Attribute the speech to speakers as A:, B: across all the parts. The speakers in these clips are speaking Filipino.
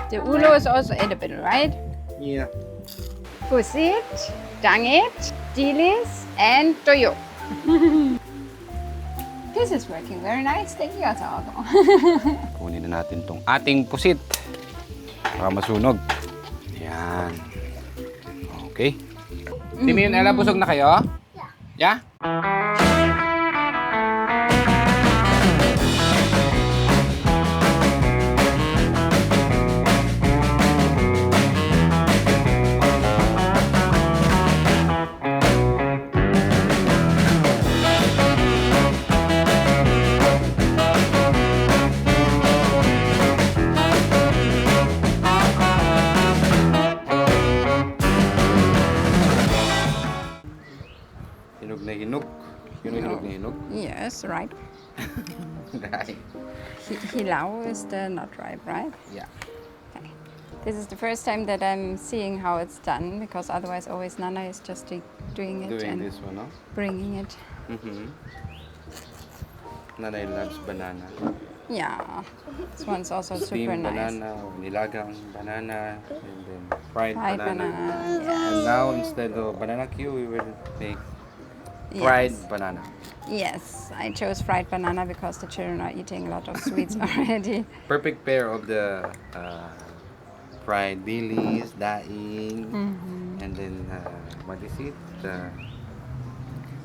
A: The ulo is also edible, right?
B: Yeah.
A: Pusit, dangit, dilis, and toyo. This is working very nice. Thank you, Asago.
B: Kunin na natin tong ating pusit para masunog. Yan. Okay. Timmy and Ella, busog na kayo? Yeah. Hinog na hinog. Hinog na hinog.
A: Yes, right.
B: Right.
A: Hilau is the not ripe, right?
B: Yeah.
A: Okay. This is the first time that I'm seeing how it's done, because otherwise always Nana is just doing it
B: Doing
A: and
B: this one, no?
A: bringing it.
B: Nanay loves banana.
A: Yeah, this one's also super
B: Steamed
A: nice.
B: banana, or nilagang banana, and then fried
A: Fried
B: banana.
A: banana,
B: And now instead of banana Q, we will make fried
A: Yes.
B: banana.
A: Yes, I chose fried banana because the children are eating a lot of sweets already.
B: Perfect pair of the fried dilis, daing, and then what is it?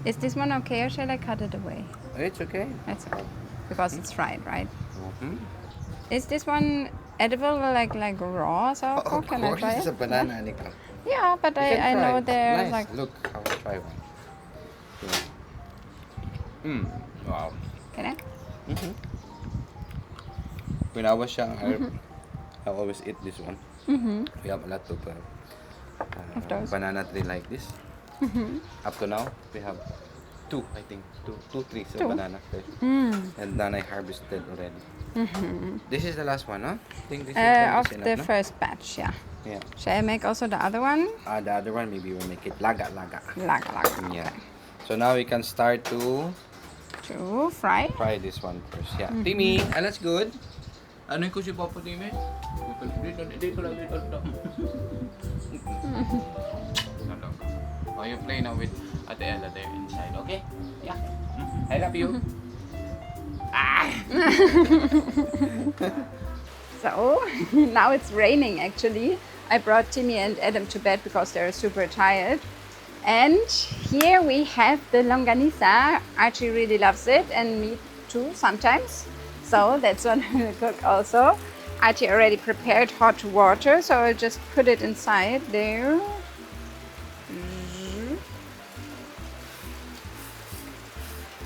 A: Is this one okay or shall I cut it away?
B: It's okay.
A: That's okay, because it's fried, right?
B: Mhm.
A: Is this one edible like raw? So
B: Of
A: can I
B: course,
A: try
B: it's a
A: it?
B: banana, Nico.
A: Yeah, but
B: You can
A: I
B: try
A: know
B: it.
A: there's
B: Nice.
A: like
B: Look, I will try one. Yeah. Wow.
A: can I?
B: When I was young, I always eat this one. We have a lot of
A: Of those.
B: banana tree like this. Up to now, we have two, I think, two trees of
A: Two.
B: banana there. And then I harvested already. This is the last one, huh? I think this is
A: Of
B: enough,
A: the
B: no?
A: first batch, yeah.
B: Yeah.
A: Shall I make also the other one?
B: The other one, maybe we'll make it laga.
A: Laga.
B: Yeah. So now we can start to
A: To fry.
B: fry this one first. Yeah. Timmy, that's good. Ano ko si Papa Timmy? Dito lang. Oh, you play now with Ate Ella there inside, okay? Yeah. I love you.
A: So now it's raining actually. I brought Timmy and Adam to bed because they're super tired. And here we have the longanisa. Archie really loves it and me too sometimes. So that's what I'm gonna cook also. Archie already prepared hot water, so I'll just put it inside there.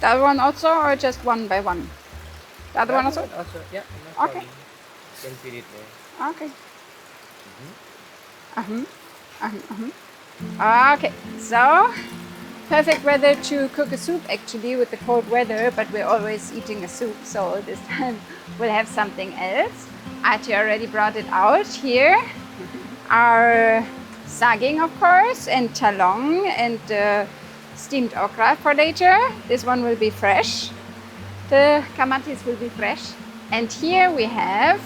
A: The other one also, or just one by one? The other one also?
B: Also, yeah.
A: Okay.
B: You can feed it there.
A: Okay. Okay, so perfect weather to cook a soup actually with the cold weather, but we're always eating a soup, so this time we'll have something else. Archie already brought it out here. Our saging, of course, and talong and steamed okra for later. This one will be fresh. The kamatis will be fresh. And here we have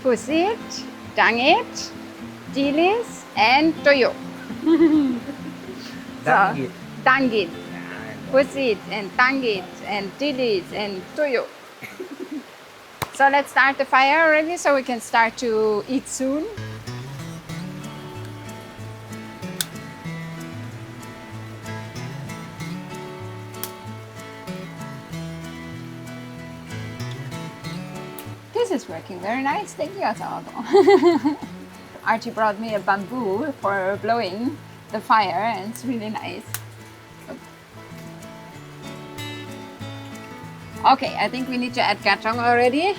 A: pusit, dangit, dilis, and toyo.
B: Dangit.
A: Dangit. Pusit and dangit and dilis and toyo. So let's start the fire already so we can start to eat soon. This is working very nice. Thank you, Asago. Archie brought me a bamboo for blowing the fire, and it's really nice. Okay, I think we need to add gachong already.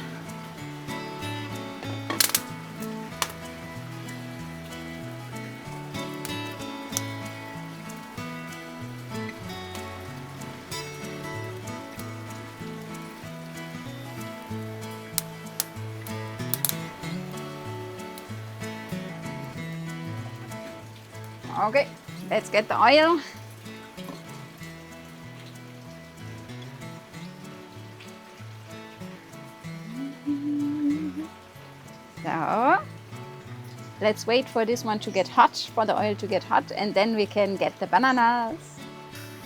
A: Okay, let's get the oil. So So let's wait for this one to get hot, for the oil to get hot, and then we can get the bananas.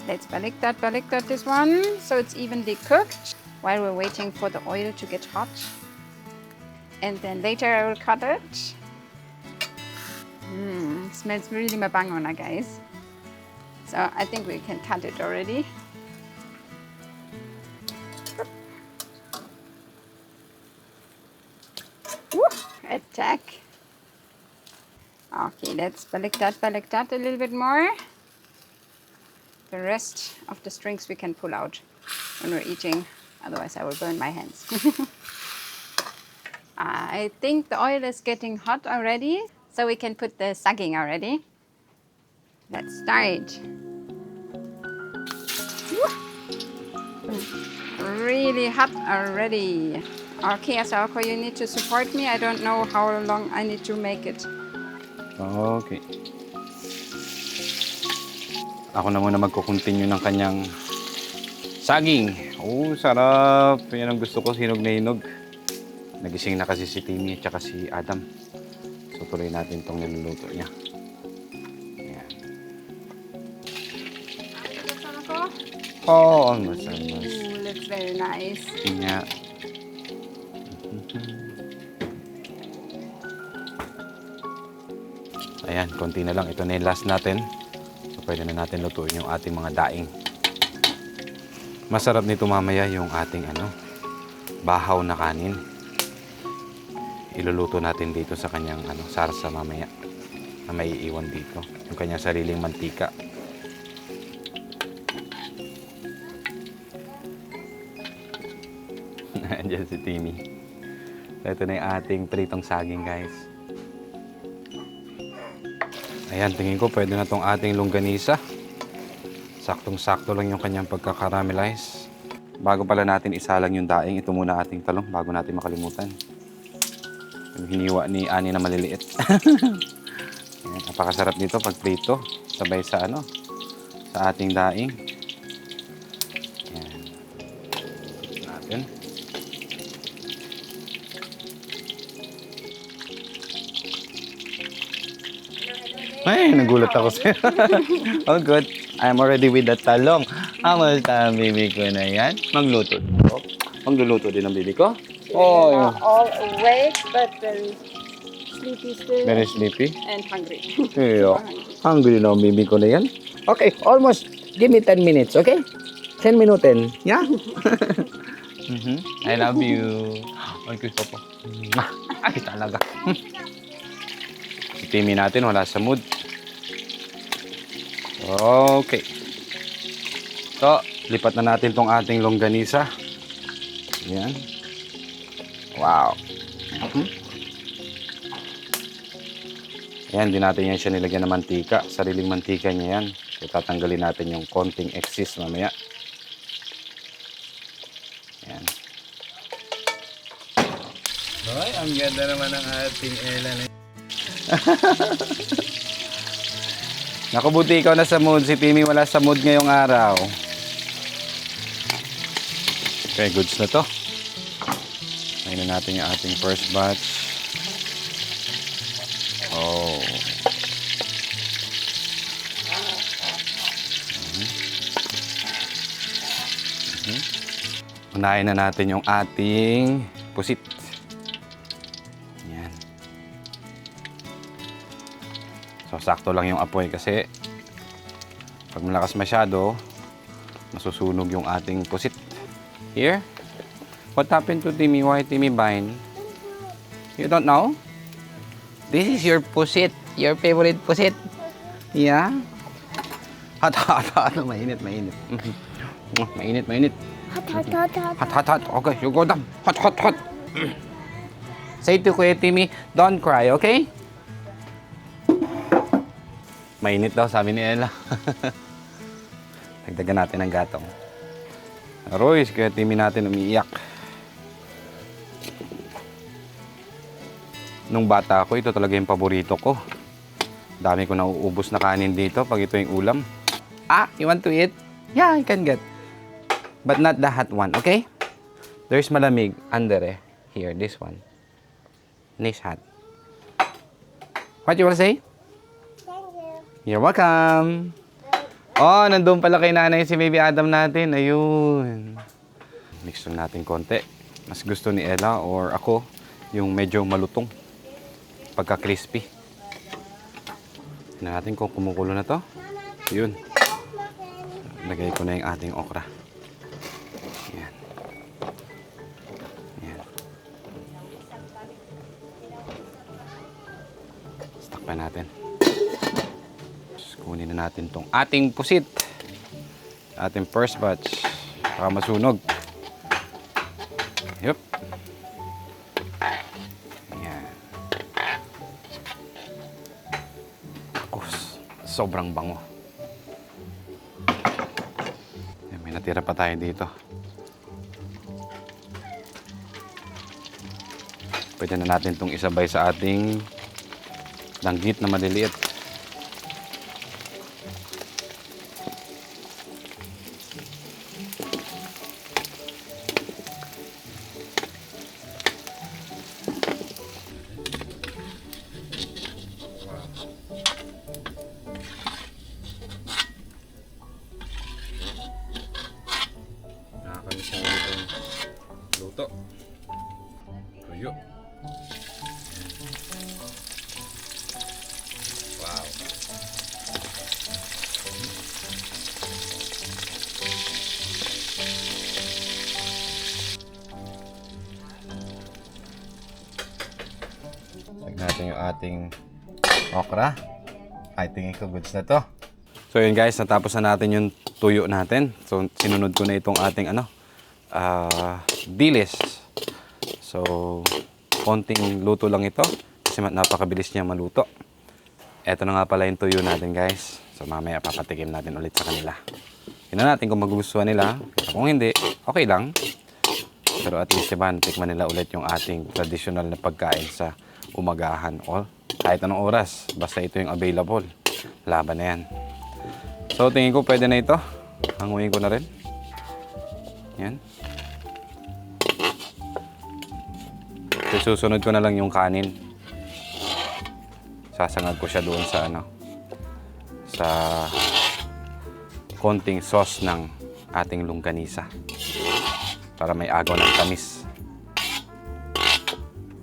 A: Let's baliktat this one so it's evenly cooked while we're waiting for the oil to get hot. And then later I will cut it. Smells really mabango na, guys. So I think we can cut it already. Woo, attack. Okay, let's baliktat a little bit more. The rest of the strings we can pull out when we're eating, otherwise I will burn my hands. I think the oil is getting hot already, so we can put the saging already. Let's start. Really hot already. Okay, Asako, you need to support me. I don't know how long I need to make it.
B: Okay. Ako na muna magko-continue ng kanyang saging. Oh, sarap. Yan ang gusto ko, hinog na hinog. Nagising na kasi si Timmy at saka si Adam. So, tuloy natin itong niluluto niya. Ayan. Oh, almost.
A: Looks very nice.
B: Yeah. Ayan, konti na lang. Ito na yung last natin. So, pwede na natin lutuin yung ating mga daing. Masarap nito mamaya yung ating bahaw na kanin. Iluluto natin dito sa kanyang sarsa mamaya na may iiwan dito. Yung kanyang sariling mantika. Andiyan si Timmy. Ito na yung ating pritong saging, guys. Ayan, tingin ko pwede na tong ating longganisa. Saktong-sakto lang yung kanyang pagkakaramelize. Bago pala natin isalang yung daing, ito muna ating talong bago natin makalimutan. Yung hiniwa ni Ani na maliliit. Ayan, napakasarap nito pag prito. Sabay sa sa ating daing. Ayan. Natin. Ay, nagulat ako sa'yo. Oh, good. I'm already with the talong. Kamusta ang baby ko na yan? Magluto. Magluluto din ang baby ko? Oh, yeah.
A: All awake, but very sleepy still.
B: Very sleepy?
A: And hungry.
B: Yeah. Hungry na ang baby ko na yan. Okay, almost. Give me 10 minutes, okay? 10 minutin. Yeah? I love you. Ay, gusto po. Ay, talaga. Si Timmy natin, wala sa mood. Okay. So, lipat na natin tong ating longganisa. Ayan. Wow. Ayan, di natin yan siya nilagyan ng mantika. Sariling mantika niya yan. So, tatanggalin natin yung konting excess mamaya. Ayan. Ay, ang ganda naman ng ating Ella. Nakubuti ikaw na sa mood. Si Timmy wala sa mood ngayong araw. Okay, goods na to. Ayun na natin yung ating first batch. Oh. Unahin na natin yung ating pusit. Yan. So, sakto lang yung apoy kasi pag malakas masyado, masusunog yung ating pusit. Here? What happened to Timmy? Why Timmy Vine? You don't know? This is your pusit. Your favorite pusit. Yeah? Hot. Mainit. Mainit. Hot. Okay, you go down. Hot. Say to Kuya Timmy, don't cry, okay? Mainit daw, sabi ni Ella. Dagdagan natin ng gatong. Aroy, Kuya Timmy natin umiiyak. Nung bata ako, ito talaga yung paborito ko. Dami ko nauubos na kanin dito pag ito yung ulam. Ah, you want to eat? Yeah, you can get. But not the hot one, okay? There's malamig under here, this one. This hot. What you wanna say?
C: Thank you.
B: You're welcome. Oh, nandun pala kay nanay si baby Adam natin. Ayun. Mix lang natin konti. Mas gusto ni Ella or ako yung medyo malutong. Pagka-crispy. Tignan natin kung kumukulo na to. Yun. Lagay ko na yung ating okra. Yan. Yan. Stock pa natin. Kunin na natin tong ating pusit. Ating first batch. Para masunog. Yup. Ayan. Oh, sobrang bango. Ayan, may natira pa tayo dito. Pwede na natin itong isabay sa ating langgit na maliliit. Nakakamiss na itong luto. Tuyo. Wow. Check natin yung ating okra. I think ito goods na to. So yun guys, natapos na natin yung tuyo natin. So sinunod ko na itong ating dilis. So konting luto lang ito kasi napakabilis niya maluto. Eto na nga pala yung tuyo natin guys. So mamaya papatikim natin ulit sa kanila. Tingnan natin kung magugustuhan nila. Kung hindi, okay lang. Pero at least diba, natikman nila ulit yung ating traditional na pagkain sa umagahan o kahit anong oras. Basta ito yung available. Laban na yan. So tingin ko pwede na ito. Hanguin ko na rin. Yan. So, susunod ko na lang yung kanin. Sasangag ko siya doon sa sa konting sauce ng ating longganisa. Para may agaw ng tamis.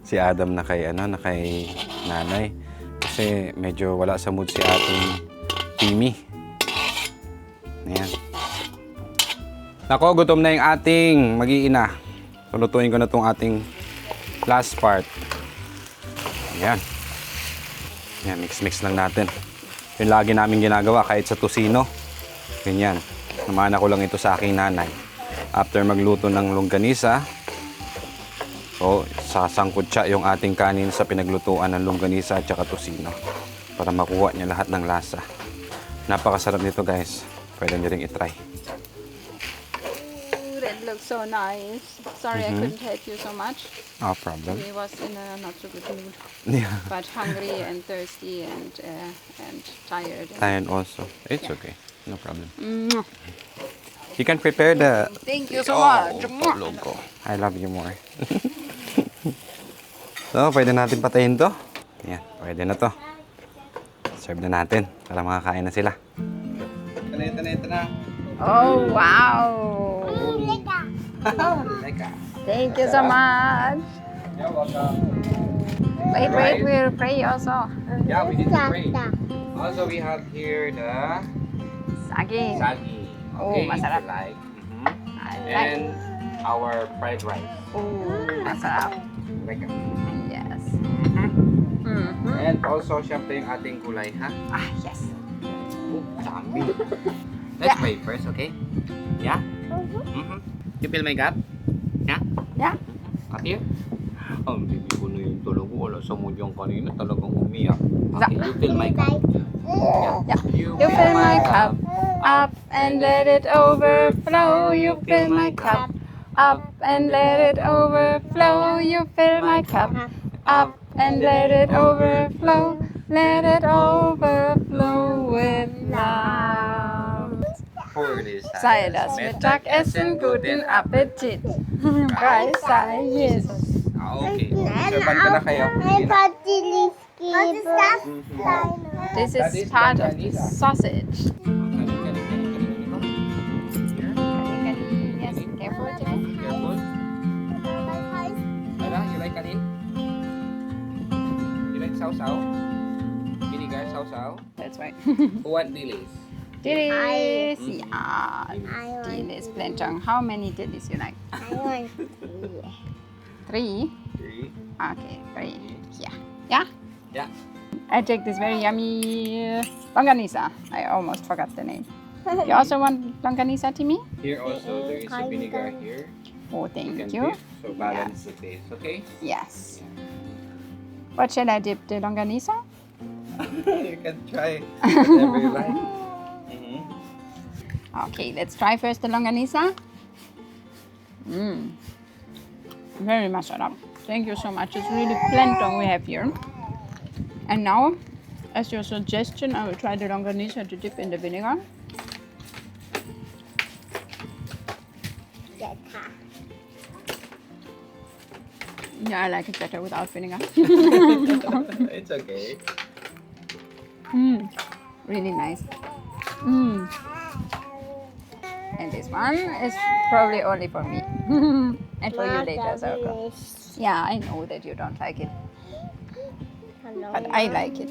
B: Si Adam na kay nanay. Kasi medyo wala sa mood si ating Timmy. Ayan. Nako, gutom na yung ating mag-iina. Lutuin ko na itong ating last part. Ayan. Ayan, mix-mix lang natin. Yung lagi namin ginagawa kahit sa tosino. Ganyan. Namana ko lang ito sa aking nanay. After magluto ng longganisa, so sasangkot siya yung ating kanin sa pinaglutuan ng longganisa at saka tosino. Para makuha niya lahat ng lasa. Napakasarap nito guys. Pwede nyo rin itry.
A: Ooh, that looks so nice. Sorry I couldn't help you so much.
B: No problem.
A: He was in a not so good mood,
B: Yeah.
A: but hungry and thirsty and tired.
B: And also, it's
A: Yeah.
B: okay. No problem.
A: Mwah.
B: You can prepare the...
A: Thank you so much.
B: Tulog ko. I love you more. So, pwede natin patayin to. Yan, pwede na to. Serve na natin para makakain na sila. Ito na.
A: Oh, wow.
B: Leka.
A: Thank you so much.
B: You're welcome.
A: Wait, we'll pray also.
B: Yeah, we need to pray. Also, we have here the
A: Saging.
B: sagi.
A: Oh,
B: Okay,
A: masarap.
B: if you like.
A: I like.
B: And our fried rice.
A: Oh, masarap.
B: Leka.
A: Yes.
B: And also, syempre yung ating gulay, ha?
A: Ah, yes.
B: Oh, dami. Let's pray first, okay? Yeah? You feel my gut? Yeah?
A: Yeah.
B: Cut here? Ang bibi ko na yung tulog. Wala sa mood yung kanina. Talagang umiyak. Okay, you feel my cup?
A: Yeah. You fill my cup up and let it overflow. You fill my cup up and let it overflow. You fill my cup up and let it overflow. Let it overflow with love.
B: For this
A: Sei das Mittagessen, guten Appetit. Preis sei Jesus.
B: Okay. Servan ka na kayo.
C: May patiliski. Was ist das?
A: This
B: That
A: is
B: is
A: part of the
B: longanisa.
A: sausage.
B: Here.
A: Yes, careful, Timmy.
B: Careful. Ella, you like kanin? You like sausaw? Vinegar sausaw?
A: That's right.
B: Who want dilis?
A: Dillies.
B: Mhm.
A: Yeah.
C: I want
A: Dillies, Plentong. How many dillies you like?
C: I want
A: 3?
B: 3.
A: Okay, 3. Yeah. Yeah?
B: Yeah.
A: I take this very yummy longanisa. I almost forgot the name. You also want longanisa, Timmy?
B: Here also there is a vinegar here.
A: Oh,
B: You
A: thank
B: can
A: you.
B: dip, so balance the taste, okay?
A: Yes. What shall I dip? The longanisa?
B: You can try whatever you like. Mhm.
A: Okay, let's try first the longanisa. Very masarap. Thank you so much. It's really plentong we have here. And now, as your suggestion, I will try the longanisa to dip in the vinegar. Yeah, I like it better without vinegar.
B: It's okay.
A: Really nice. And this one is probably only for me. And for you later, Sauko. Yeah, I know that you don't like it, but I like it.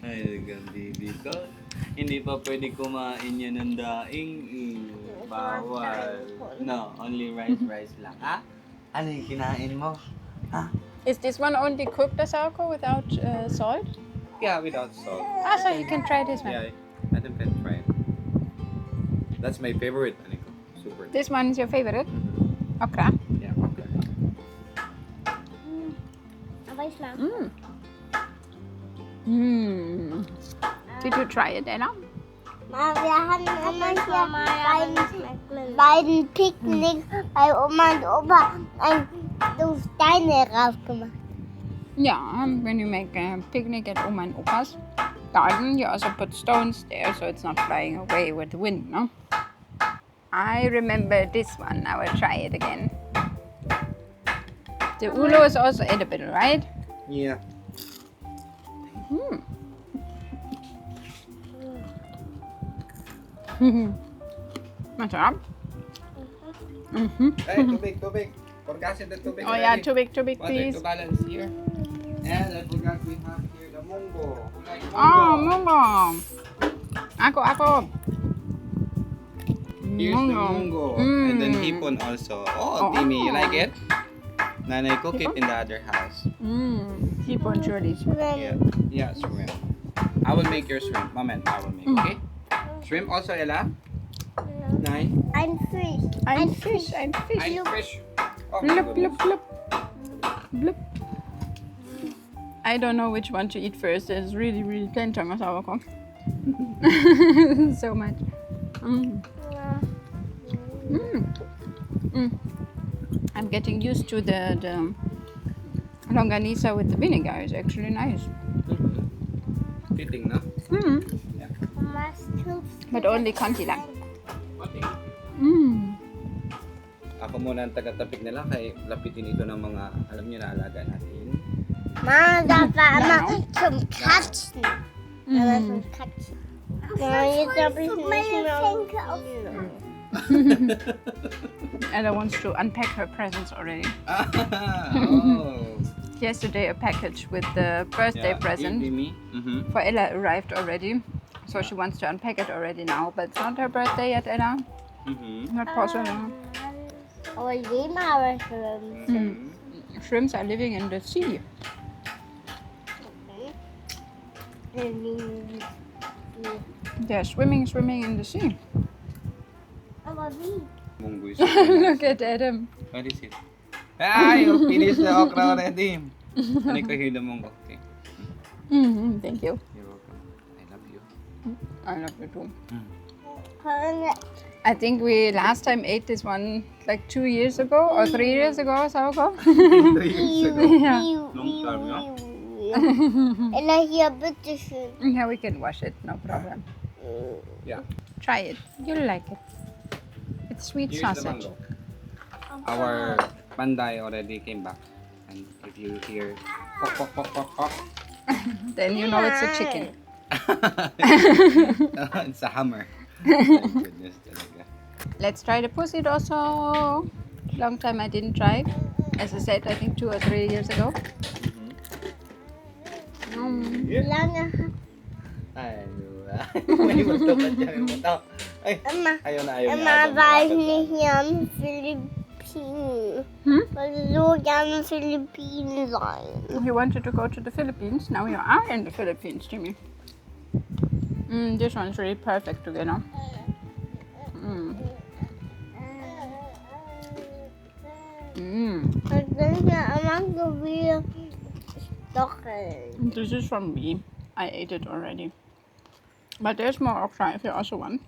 D: Ay, baby ko. Hindi pa pwede kumain yan ng daing. Bawal. No, only rice lang. Ha? Ano yung kinain mo? Ha?
A: Is this one only cooked, Sauko, without salt?
B: Yeah, without salt.
A: Ah, so you can try this one.
B: Yeah, Adam can try it. That's my favorite, Aniko. Super.
A: This one is your favorite? Okra.
B: Yeah, okay.
C: Aber ich mag.
A: Did you try it, Ella?
C: Wir haben immer hier beiden Picknick bei Oma und Opa ein so Steine raufgemacht.
A: Yeah, when you make a picnic at Oma and Opa's garden, you also put stones there so it's not flying away with the wind, no? I remember this one. I will try it again. The ulo is also edible, right?
B: Yeah.
A: Masarap.
B: Hey, tubig. Forgasin the tubig.
A: Oh yeah,
B: already.
A: too big,
B: Water
A: please.
B: to balance here. And I forgot we have here the mungo. You like
A: Oh,
B: mungo?
A: mungo. Ako.
B: Here's the mungo. And then hipon also. Oh, Timmy, you like it? Nanay cook it in the other house.
A: Hipon surely.
B: Yeah. Yeah, shrimp. I will make your shrimp. Moment, I will make, okay? Shrimp also, Ella? Nay?
C: Ein Fisch.
A: I'm fish.
B: I'm fish. Oh, my
A: Blup,
B: goodness.
A: blup, blup. Blup. I don't know which one to eat first. It's really, really plentong of sauerkraut. So much. I'm getting used to the longanisa with the vinegar. It's actually nice.
B: Fitting, no?
C: Was tust
A: But only konti lang.
B: Okay. Ako muna ang taga-tapik nila kay lapitin ito ng mga, alam niyo na, alaga natin.
C: Mama, das war immer zum Katzen. Aber zum Katzen. Ja, jetzt habe ich nicht mehr.
A: Ella wants to unpack her presents already.
B: Oh.
A: Yesterday, a package with the birthday present
B: Me.
A: for Ella arrived already. So she wants to unpack it already now. But it's not her birthday yet, Ella. Not possible.
C: Aber leben aber schon.
A: Shrimps are living in the sea. They're swimming in the sea.
C: Aber wie?
B: Munggo is
A: Look at Adam.
B: What is it? Ah, you finished the okra already. Ano ko here the munggo? Okay.
A: Thank you.
B: You're welcome. I love you.
A: I love you too.
C: Können
A: I think we last time ate this one like 2 years ago or 3 years ago, Sauko.
B: 3 years ago.
A: Yeah.
B: Long time, no?
C: Ella, hier, bitteschön.
A: Yeah, we can wash it, no problem.
B: Yeah.
A: Try it. You'll like it. It's sweet
B: Here's the
A: sausage.
B: mango. Our panday already came back. And if you hear pok pok pok pok pok,
A: then you know it's a chicken.
B: It's a hammer. My goodness talaga.
A: Let's try the pusit also. Long time I didn't try. As I said, I think 2 or 3 years ago.
C: Lange.
D: Ano ba? May bato ka dyan, may bato. Ay,
C: Emma,
D: ayaw na ayaw
C: Emma
D: Adam.
C: war ich nicht hier in den Philippinen. Wollte so gerne Philippinen sein.
A: You wanted to go to the Philippines. Now you are in the Philippines, Jimmy. This one's really perfect together.
C: Ich bin ja immer so wie Stocheln.
A: This is from me. I ate it already. But there's more okra if you also want.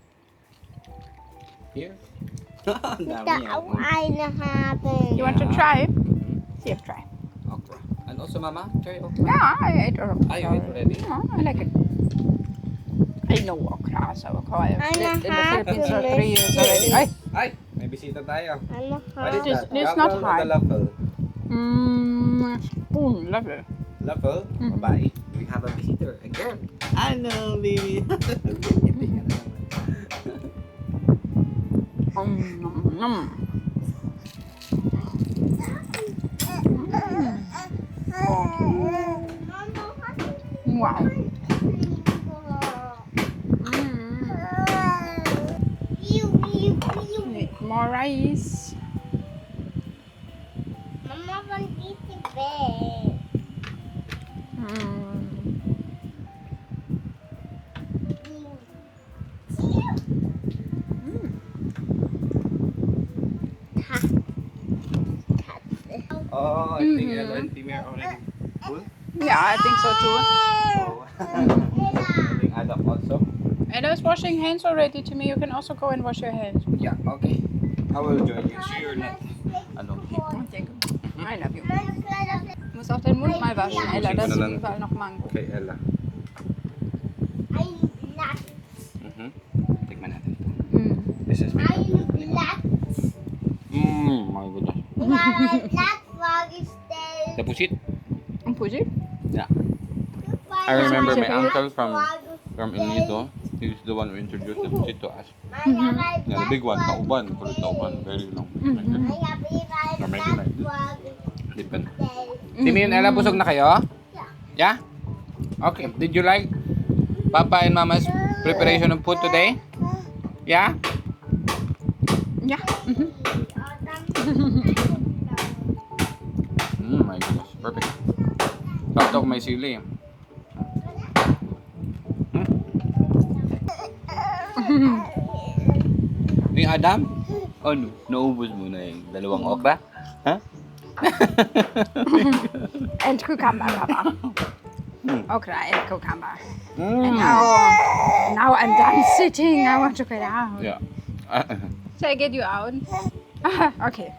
B: Here.
D: Ang
C: Ich
D: dami
C: da
D: yan.
C: auch eine haben.
A: You want to try? See if try.
B: Okra. And also, Mama, try okra.
A: Yeah, I ate okra.
B: Ah, you ate already?
A: Yeah, I like it. I know okra, so I've lived in the Philippines for 3 years already. Ay!
B: Ay, may bisita tayo.
C: Eine
B: What is
C: haben.
B: that?
A: It's not
B: Gavel or
A: hard.
B: the Luffle?
A: Spoon level.
B: Luffle? Babae. We have a visitor. A girl.
D: Ano, baby?
B: Hindi ka na naman.
A: Nom, nom. Wow. Need more rice.
C: Mama, wann geht die weg?
B: Oh, I think Ella and Timmy are already full.
A: Yeah, I think so too.
B: I think Adam also.
A: Ella's washing hands already. To me, you can also go and wash your hands.
B: Yeah, okay. I will join you. So you're not alone.
A: Thank you. I love you. Du musst auch den Mund mal waschen, Ella. Da ist überall noch Mango.
B: Okay, Ella.
C: Ein Blatt.
B: Tikman natin ito. This is my
C: Ein Blatt.
B: my goodness.
C: Ich habe ein Blatt vorgestellt.
B: The pusit?
A: Ang pusi?
B: Yeah. I remember my uncle from El Nido. He's the one who introduced the pusit to us. Yeah, the big one, tauban. Call it tauban. Very long. Or maybe like this. Depend. Timmy and Ella, busog na kayo? Yeah? Okay. Did you like Papa and Mama's preparation of food today? Yeah?
A: Yeah.
B: My goodness. Perfect. Tapos ako may sili. Ni Adam? Ano? Naubos mo na yung dalawang okra? Ha?
A: And cucumber, Papa. Okra and cucumber.
B: Mm.
A: Now I'm done sitting. I want to get out.
B: Yeah.
A: Shall I get you out? Okay.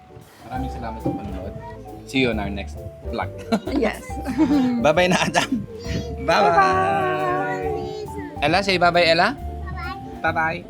B: Maraming salamat sa panonood. See you on our next vlog.
A: Yes.
B: Bye-bye na, Adam. Bye-bye. Ella, say bye-bye, Ella. Bye-bye.